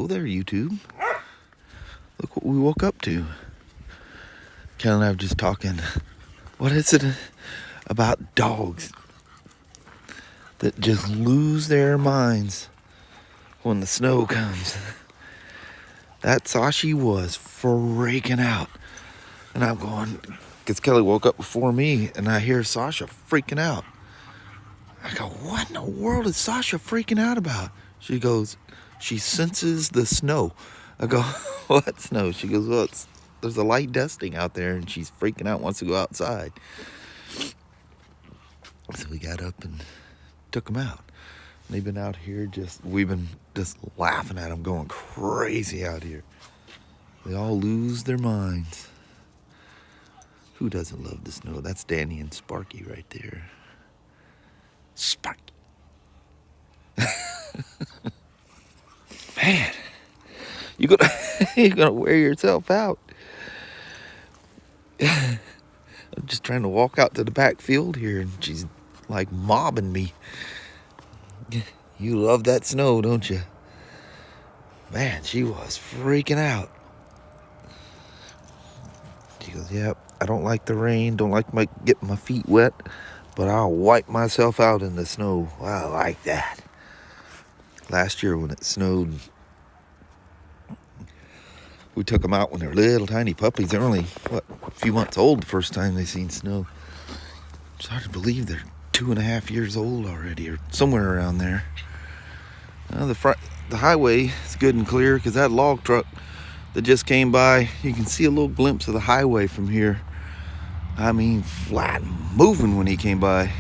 there, YouTube. Look what we woke up to. Kelly and I were just talking. What is it about dogs that just lose their minds when the snow comes? That Sashi was freaking out. And I'm going, because Kelly woke up before me, and I hear Sasha freaking out. I go, what in the world is Sasha freaking out about? She goes, she senses the snow. I go, what snow? She goes, well, there's a light dusting out there, and she's freaking out, wants to go outside. So we got up and took them out. They've been out here we've been just laughing at them, going crazy out here. They all lose their minds. Who doesn't love the snow? That's Danny and Sparky right there. Sparky. Man, you're gonna wear yourself out. I'm just trying to walk out to the back field here, and she's like mobbing me. You love that snow, don't you? Man, she was freaking out. She goes, yep, I don't like the rain, don't like getting my feet wet, but I'll wipe myself out in the snow. I like that. Last year when it snowed, we took them out when they were little tiny puppies. They're only, a few months old the first time they seen snow. It's hard to believe they're 2.5 years old already, or somewhere around there. The highway is good and clear because that log truck that just came by, you can see a little glimpse of the highway from here. I mean, flat and moving when he came by.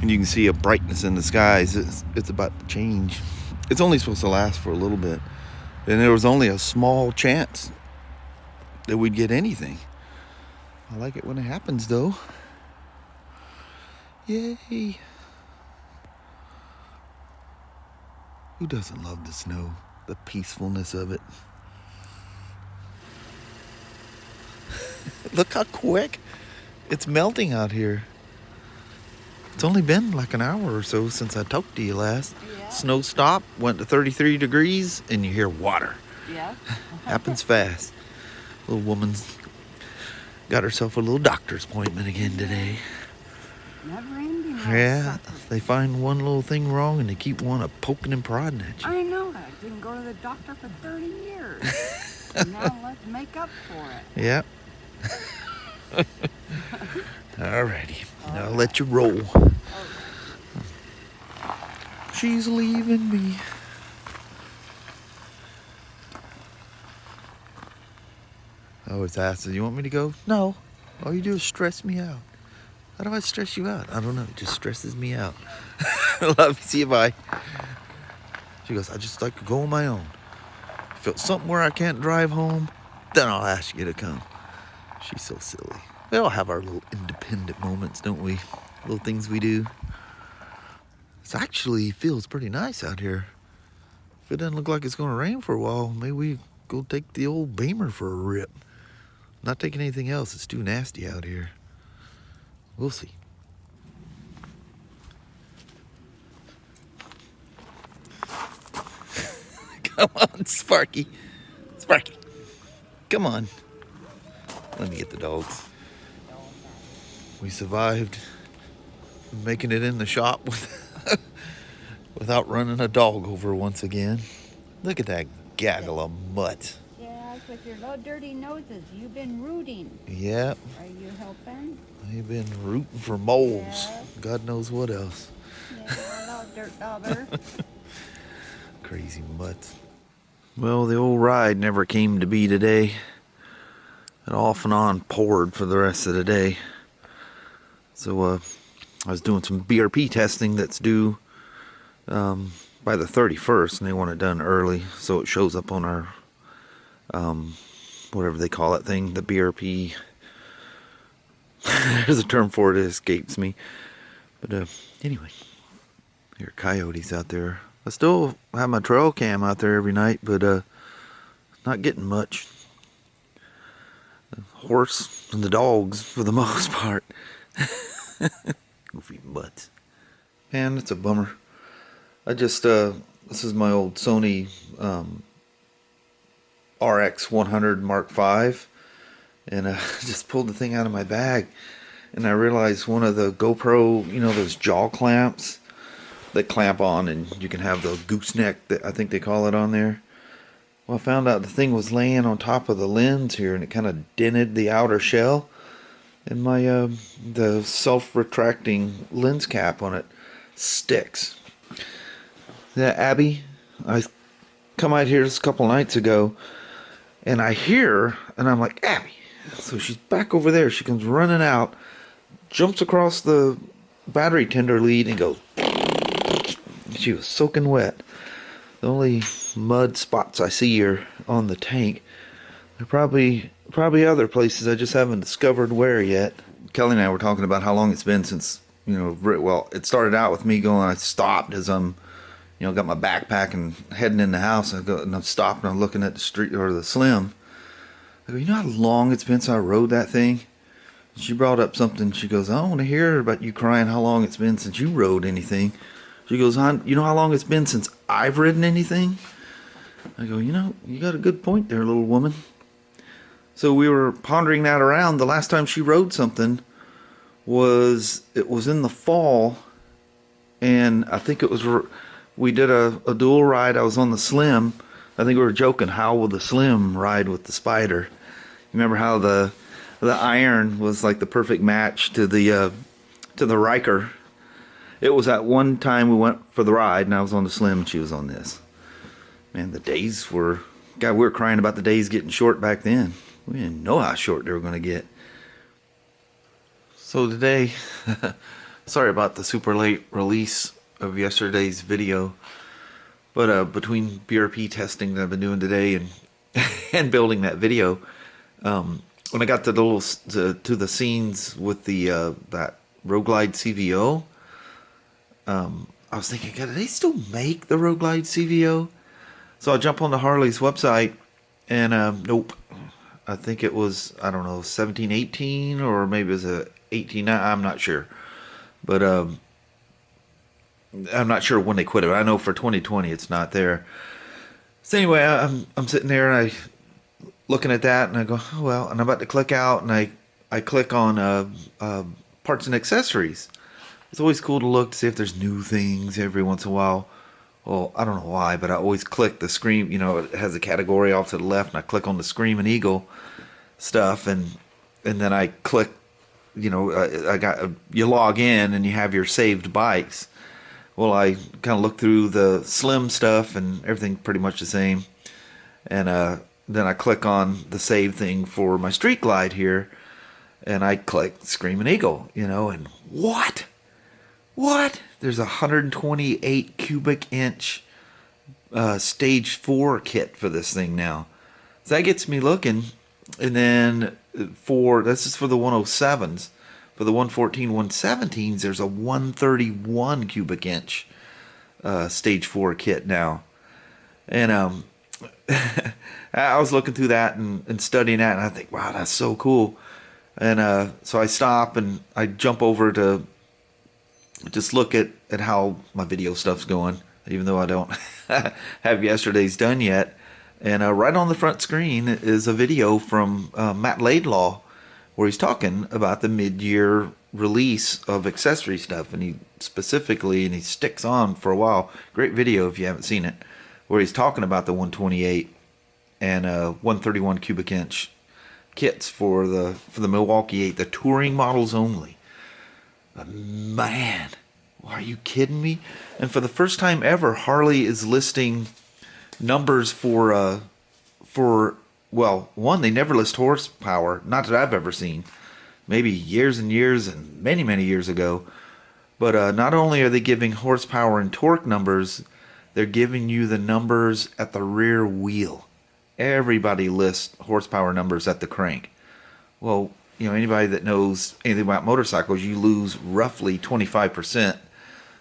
And you can see a brightness in the skies. It's about to change. It's only supposed to last for a little bit. And there was only a small chance that we'd get anything. I like it when it happens, though. Yay. Who doesn't love the snow? The peacefulness of it. Look how quick it's melting out here. It's only been like an hour or so since I talked to you last. Yeah. Snow stopped, went to 33 degrees, and you hear water. Yeah. Happens fast. Little woman's got herself a little doctor's appointment again today. Never ending. Yeah, they find one little thing wrong and they keep poking and prodding at you. I know. I didn't go to the doctor for 30 years. And now let's make up for it. Yep. Alrighty. I'll let you roll. She's leaving me. I always ask her, you want me to go? No. All you do is stress me out. How do I stress you out? I don't know. It just stresses me out. Love you. See you. Bye. She goes, I just like to go on my own. If it's something where I can't drive home, then I'll ask you to come. She's so silly. We all have our little independent moments, don't we? Little things we do. It actually feels pretty nice out here. If it doesn't look like it's going to rain for a while, maybe we go take the old Beamer for a rip. Not taking anything else. It's too nasty out here. We'll see. Come on, Sparky. Sparky. Come on. Let me get the dogs. We survived making it in the shop without running a dog over once again. Look at that gaggle of mutts. Yeah, with your little dirty noses, you've been rooting. Yep. Are you helping? They've been rooting for moles. Yes. God knows what else. Yeah, little dirt dauber. Crazy mutts. Well, the old ride never came to be today. It off and on poured for the rest of the day. So I was doing some BRP testing that's due by the 31st, and they want it done early so it shows up on our whatever they call that thing, the BRP. There's a term for it, it escapes me. But anyway, there are coyotes out there. I still have my trail cam out there every night, but not getting much. The horse and the dogs for the most part. Goofy butts. Man, it's a bummer. I just This is my old Sony RX100 Mark V, and I just pulled the thing out of my bag, and I realized one of the GoPro, you know, those jaw clamps that clamp on, and you can have the gooseneck that I think they call it on there. Well, I found out the thing was laying on top of the lens here, and it kind of dented the outer shell, and my the self-retracting lens cap on it sticks. Yeah, Abby, I come out here just a couple nights ago, and I hear her, and I'm like, Abby. So she's back over there. She comes running out, jumps across the battery tender lead, and goes. She was soaking wet. The only mud spots I see are on the tank. There are probably other places I just haven't discovered where yet. Kelly and I were talking about how long it's been since, you know, well, it started out with me going, I stopped as I'm, you know, got my backpack and heading in the house. I go and I'm stopped and I'm looking at the street or the Slim. I go, you know how long it's been since I rode that thing? She brought up something. She goes, I want to hear about you crying how long it's been since you rode anything. She goes, you know how long it's been since I've ridden anything? I go, you know, you got a good point there, little woman. So we were pondering that around. The last time she rode something was in the fall, and I think it was we did a dual ride. I was on the Slim. I think we were joking, how will the Slim ride with the Spyder? You remember how the iron was like the perfect match to the Ryker? It was at one time we went for the ride, and I was on the Slim, and she was on this. Man, the days were... God, we were crying about the days getting short back then. We didn't know how short they were going to get. So today, sorry about the super late release of yesterday's video, but between BRP testing that I've been doing today and and building that video, when I got to the scenes with the that Road Glide CVO, I was thinking, God, do they still make the Road Glide CVO? So I jump on the Harley's website, and nope. I think it was, I don't know, 1718 or maybe it was a 18. I'm not sure, but I'm not sure when they quit it. I know for 2020 it's not there. So anyway, I'm sitting there and I looking at that, and I go, oh well, and I'm about to click out, and I click on parts and accessories. It's always cool to look to see if there's new things every once in a while. Well, I don't know why, but I always click the Scream, you know, it has a category off to the left, and I click on the Scream and Eagle stuff, and then I click, you know, you log in and you have your saved bikes. Well, I kind of look through the Slim stuff and everything pretty much the same, and then I click on the save thing for my Street Glide here, and I click Scream and Eagle, you know, and what? There's a 128 cubic inch Stage-4 kit for this thing now. So that gets me looking. And then this is for the 107s. For the 114, 117s, there's a 131 cubic inch Stage-4 kit now. And I was looking through that and studying that, and I think, wow, that's so cool. And so I stop and I jump over to just look at how my video stuff's going, even though I don't have yesterday's done yet. And right on the front screen is a video from Matt Laidlaw, where he's talking about the mid-year release of accessory stuff, and he sticks on for a while. Great video if you haven't seen it, where he's talking about the 128 and 131 cubic inch kits for the Milwaukie-Eight, the touring models only. But man, are you kidding me? And for the first time ever, Harley is listing numbers for well, one, they never list horsepower, not that I've ever seen. Maybe years and years and many, many years ago. But not only are they giving horsepower and torque numbers, they're giving you the numbers at the rear wheel. Everybody lists horsepower numbers at the crank. Well, you know, anybody that knows anything about motorcycles, you lose roughly 25%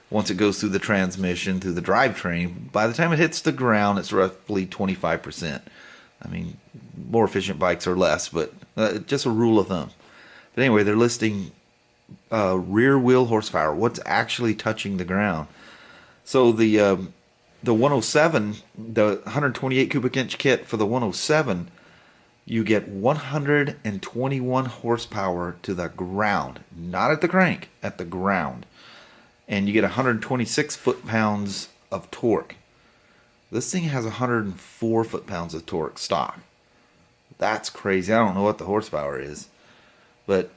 once it goes through the transmission, through the drivetrain. By the time it hits the ground, it's roughly 25%. I mean, more efficient bikes are less, but just a rule of thumb. But anyway, they're listing rear wheel horsepower, what's actually touching the ground. So the the 107, the 128 cubic inch kit for the 107, you get 121 horsepower to the ground, not at the crank, at the ground. And you get 126 foot-pounds of torque. This thing has 104 foot-pounds of torque stock. That's crazy. I don't know what the horsepower is. But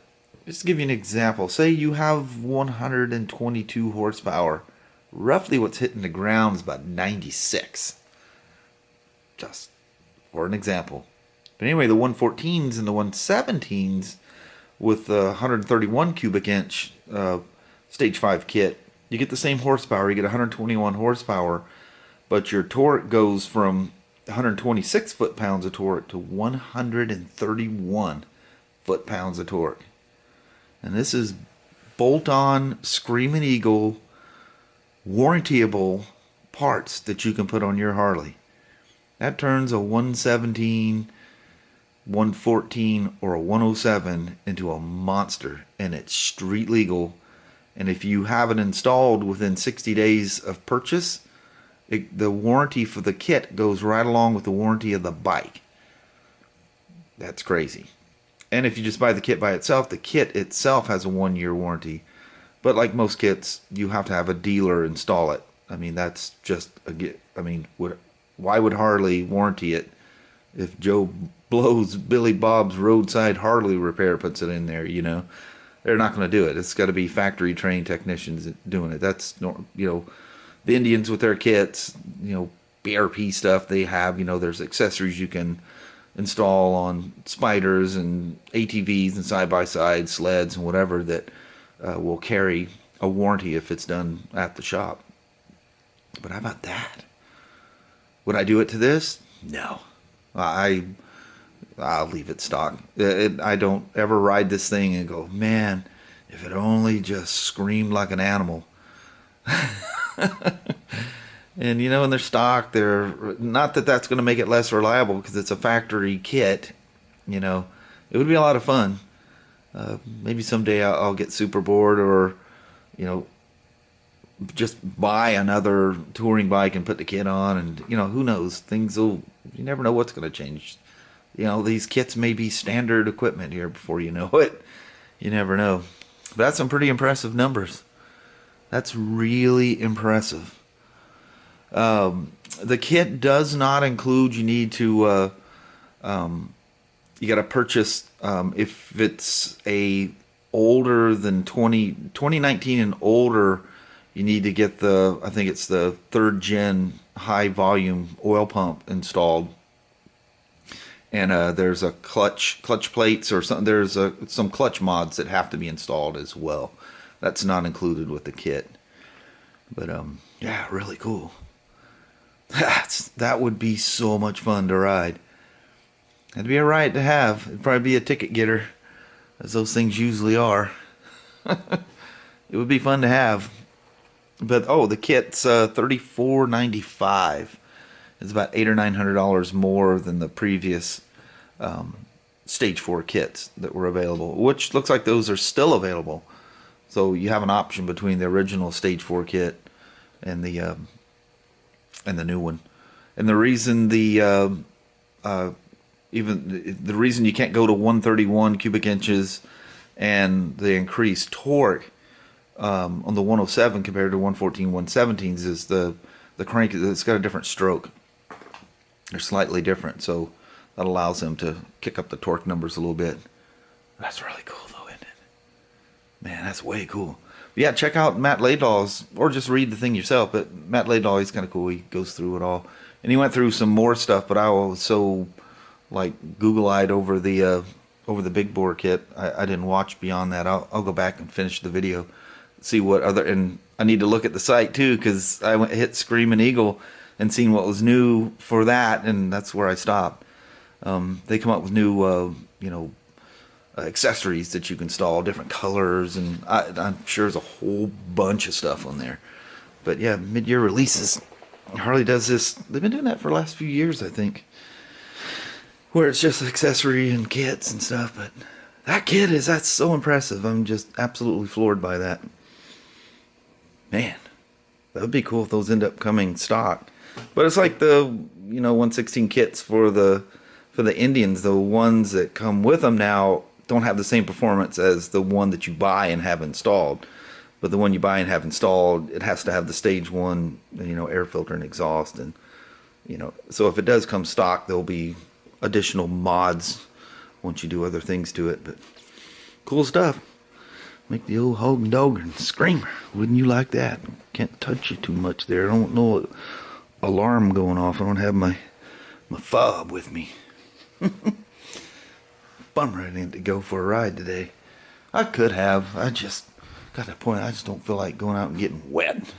just to give you an example, say you have 122 horsepower. Roughly what's hitting the ground is about 96. Just for an example. But anyway, the 114s and the 117s with the 131 cubic inch Stage 5 kit, you get the same horsepower. You get 121 horsepower, but your torque goes from 126 foot-pounds of torque to 131 foot-pounds of torque. And this is bolt-on, Screaming Eagle, warrantyable parts that you can put on your Harley. That turns a 117, 114, or a 107 into a monster, and it's street legal. And if you have it installed within 60 days of purchase, the warranty for the kit goes right along with the warranty of the bike. That's crazy. And if you just buy the kit by itself, the kit itself has a 1-year warranty. But like most kits, you have to have a dealer install it. I mean, that's just why would Harley warranty it if Joe Blow's Billy Bob's Roadside Harley Repair puts it in there? You know, they're not going to do it. It's got to be factory trained technicians doing it. That's, you know, the Indians with their kits, you know, BRP stuff they have. You know, there's accessories you can install on Spyders and ATVs and side-by-side sleds and whatever that will carry a warranty if it's done at the shop. But how about that? Would I do it to this? No. I'll leave it stock. I don't ever ride this thing and go, man, if it only just screamed like an animal. And you know, in their stock, they're not that that's going to make it less reliable because it's a factory kit. You know, it would be a lot of fun. Maybe someday I'll get super bored, or you know, just buy another touring bike and put the kit on, and you know, who knows? You never know what's going to change. You know, these kits may be standard equipment here before you know it. You never know. But that's some pretty impressive numbers. That's really impressive. The kit does not include, you need to, you got to purchase, if it's a older than 2019 and older, you need to get I think it's the 3rd gen high volume oil pump installed. And there's a clutch plates or something. There's some clutch mods that have to be installed as well. That's not included with the kit. But yeah, really cool. That would be so much fun to ride. That'd be a ride to have. It'd probably be a ticket getter, as those things usually are. It would be fun to have. But the kit's $34.95. It's about $800 or $900 more than the previous Stage 4 kits that were available, which looks like those are still available. So you have an option between the original Stage 4 kit and the new one. And the reason the reason you can't go to 131 cubic inches and the increased torque on the 107 compared to 114, 117s is the crank. It's got a different stroke. They're slightly different, so that allows them to kick up the torque numbers a little bit. That's really cool, though, isn't it? Man, that's way cool. But yeah, check out Matt Laidlaw's, or just read the thing yourself. But Matt Laidlaw, he's kind of cool. He goes through it all, and he went through some more stuff. But I was so like Google-eyed over the big bore kit, I didn't watch beyond that. I'll go back and finish the video, see what other, and I need to look at the site too, because I hit Screaming Eagle and seen what was new for that, and that's where I stopped. They come up with new, accessories that you can install, different colors, and I'm sure there's a whole bunch of stuff on there. But yeah, mid-year releases. Harley does this. They've been doing that for the last few years, I think, where it's just accessory and kits and stuff. But that's so impressive. I'm just absolutely floored by that. Man, That would be cool if those end up coming stock. But it's like the 116 kits for the Indians. The ones that come with them now don't have the same performance as the one that you buy and have installed. But the one you buy and have installed, it has to have the stage 1, air filter and exhaust, and so if it does come stock, there'll be additional mods once you do other things to it. But cool stuff. Make the old hog and dog and screamer. Wouldn't you like that? Can't touch you too much there. I don't know alarm going off. I don't have my fob with me. Bummer I didn't go for a ride today. I could have. I just got to the point. I just don't feel like going out and getting wet.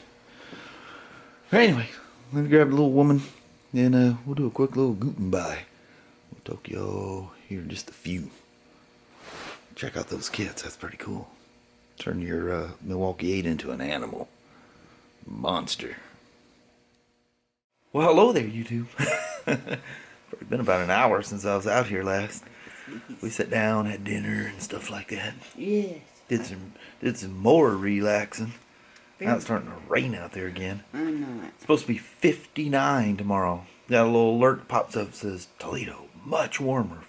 Anyway, let me grab the little woman and we'll do a quick little Gutenberg. We'll talk y'all here in just a few. Check out those kits. That's pretty cool. Turn your Milwaukie-Eight into an animal. Monster. Well, hello there, YouTube. It's been about an hour since I was out here last. We sat down, had dinner and stuff like that. Yes. Did some more relaxing. Now it's starting to rain out there again. I know it. It's supposed to be 59 tomorrow. Got a little alert pops up that says Toledo, much warmer.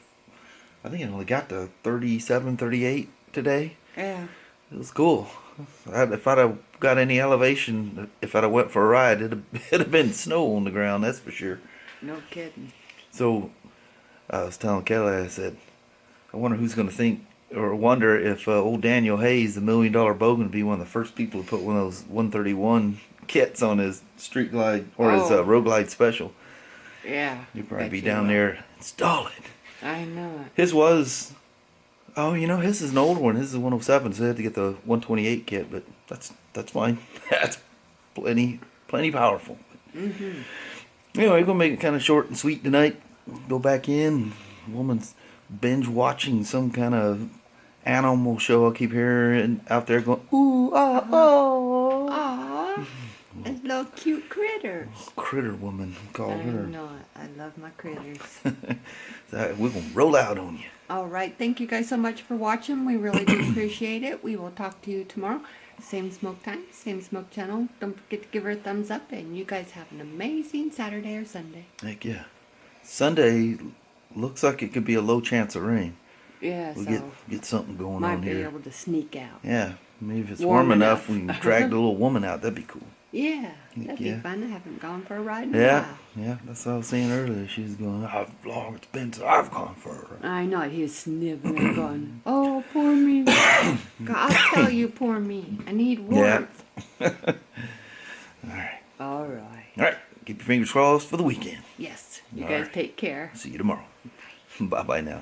I think it only got to 37, 38 today. Yeah. It was cool. If I'd have got any elevation, if I'd have went for a ride, it'd have been snow on the ground, that's for sure. No kidding. So I was telling Kelly, I said, I wonder who's going to think or wonder if old Daniel Hayes, the $1 Million Bogan, would be one of the first people to put one of those 131 kits on his Street Glide or his Road Glide Special. Yeah. You'd probably be down there install it. I know it. His was, his is an old one. His is a 107, so they had to get the 128 kit, but that's fine. That's plenty powerful. Mm-hmm. Anyway, we're going to make it kind of short and sweet tonight. Go back in. Woman's binge watching some kind of animal show. I keep hearing out there going, ooh, ah, oh. Aw. It's little cute critters. Critter woman, call I her. know it. I love my critters. So we're going to roll out on you. All right. Thank you guys so much for watching. We really do appreciate it. We will talk to you tomorrow. Same smoke time, same smoke channel. Don't forget to give her a thumbs up. And you guys have an amazing Saturday or Sunday. Heck yeah. Sunday looks like it could be a low chance of rain. Yeah, We'll so get something going might on be here. able to sneak out. Yeah, maybe if it's Warm warm enough, enough. we can drag the little woman out. That'd be cool. Yeah, that'd Yeah. be fun. I haven't gone for a ride in a Yeah, while. yeah, that's what I was saying earlier. She's going, how long it's been since I've gone for a ride. I know it. He was sniveling, going, "Oh, poor me." God, I'll tell you, poor me. I need warmth. Yeah. All right. All right. All right. Keep your fingers crossed for the weekend. Yes. You All guys right. take care. See you tomorrow. Bye-bye now.